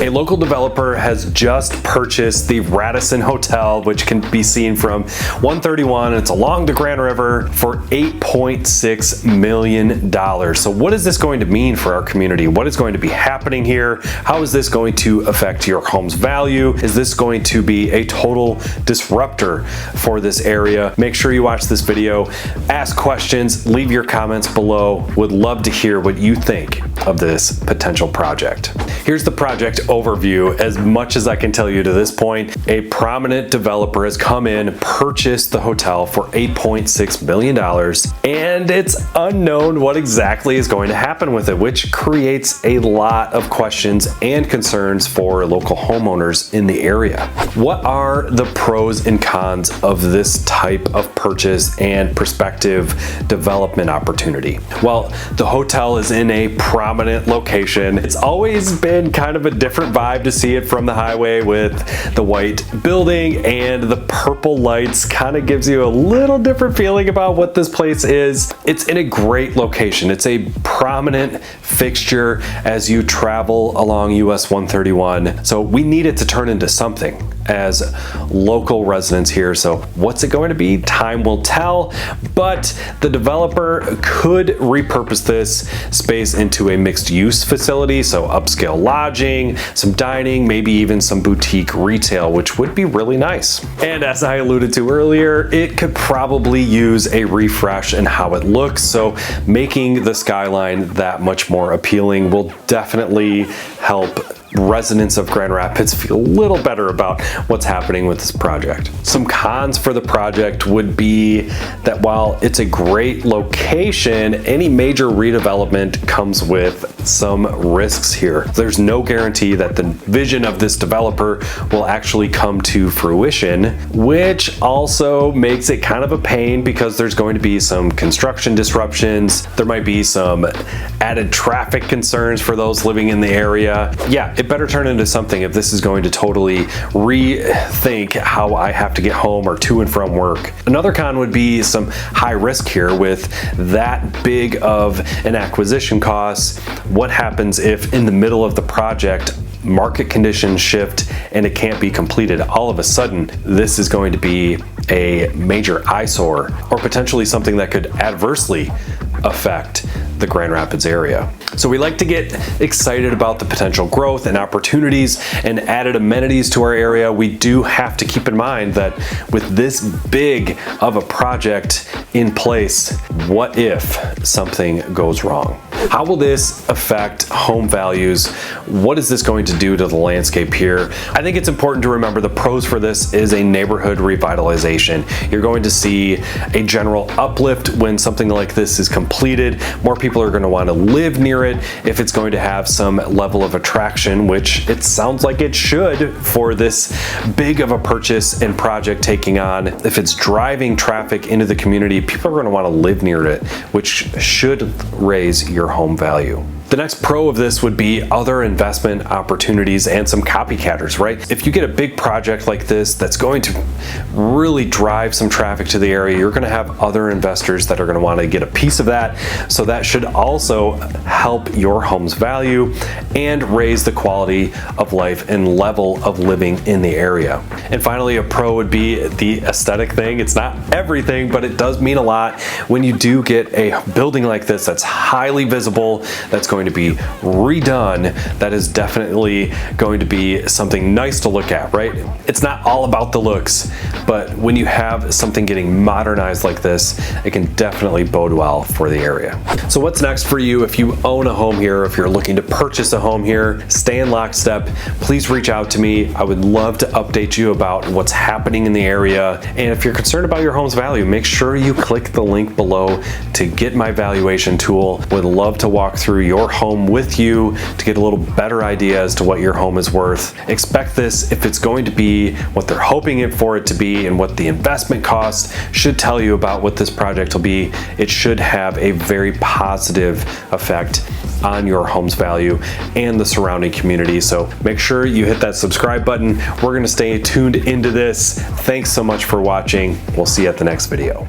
A local developer has just purchased the Radisson Hotel, which can be seen from 131. It's along the Grand River for $8.6 million. So what is this going to mean for our community? What is going to be happening here? How is this going to affect your home's value? Is this going to be a total disruptor for this area? Make sure you watch this video, ask questions, leave your comments below. Would love to hear what you think of this potential project. Here's the project overview. As much as I can tell you to this point, a prominent developer has come in, purchased the hotel for $8.6 million, and it's unknown what exactly is going to happen with it, which creates a lot of questions and concerns for local homeowners in the area. What are the pros and cons of this type of purchase and prospective development opportunity? Well, the hotel is in a prominent location. It's always been kind of a different vibe to see it from the highway with the white building, and the purple lights kind of gives you a little different feeling about what this place is. It's in a great location. It's a prominent fixture as you travel along US 131. So we need it to turn into something as local residents here. So what's it going to be? Time will tell, but the developer could repurpose this space into a mixed use facility. So upscale lodging, some dining, maybe even some boutique retail, which would be really nice. And as I alluded to earlier, it could probably use a refresh in how it looks. So making the skyline that much more appealing will definitely help residents of Grand Rapids feel a little better about what's happening with this project. Some cons for the project would be that while it's a great location, any major redevelopment comes with some risks here. There's no guarantee that the vision of this developer will actually come to fruition, which also makes it kind of a pain because there's going to be some construction disruptions. There might be some added traffic concerns for those living in the area. Yeah, it better turn into something if this is going to totally rethink how I have to get home or to and from work. Another con would be some high risk here with that big of an acquisition cost. What happens if in the middle of the project market conditions shift and it can't be completed? All of a sudden, this is going to be a major eyesore or potentially something that could adversely affect the Grand Rapids area. So we like to get excited about the potential growth and opportunities and added amenities to our area. We do have to keep in mind that with this big of a project in place, what if something goes wrong? How will this affect home values? What is this going to do to the landscape here? I think it's important to remember the pros for this is a neighborhood revitalization. You're going to see a general uplift when something like this is completed. More people are going to want to live near it if it's going to have some level of attraction, which it sounds like it should for this big of a purchase and project taking on. If it's driving traffic into the community, people are going to want to live near it, which should raise your home value. The next pro of this would be other investment opportunities and some copycatters, right? If you get a big project like this that's going to really drive some traffic to the area, you're going to have other investors that are going to want to get a piece of that. So that should also help your home's value and raise the quality of life and level of living in the area. And finally, a pro would be the aesthetic thing. It's not everything, but it does mean a lot when you do get a building like this that's highly visible, that's going to be redone. That is definitely going to be something nice to look at, right? It's not all about the looks, but when you have something getting modernized like this, it can definitely bode well for the area. So what's next for you if you own a home here, if you're looking to purchase a home here, stay in lockstep, please reach out to me. I would love to update you about what's happening in the area. And if you're concerned about your home's value, make sure you click the link below to get my valuation tool. Would love to walk through your home with you to get a little better idea as to what your home is worth. Expect this if it's going to be what they're hoping it for it to be and what the investment cost should tell you about what this project will be. It should have a very positive effect on your home's value and the surrounding community. So make sure you hit that subscribe button. We're going to stay tuned into this. Thanks so much for watching. We'll see you at the next video.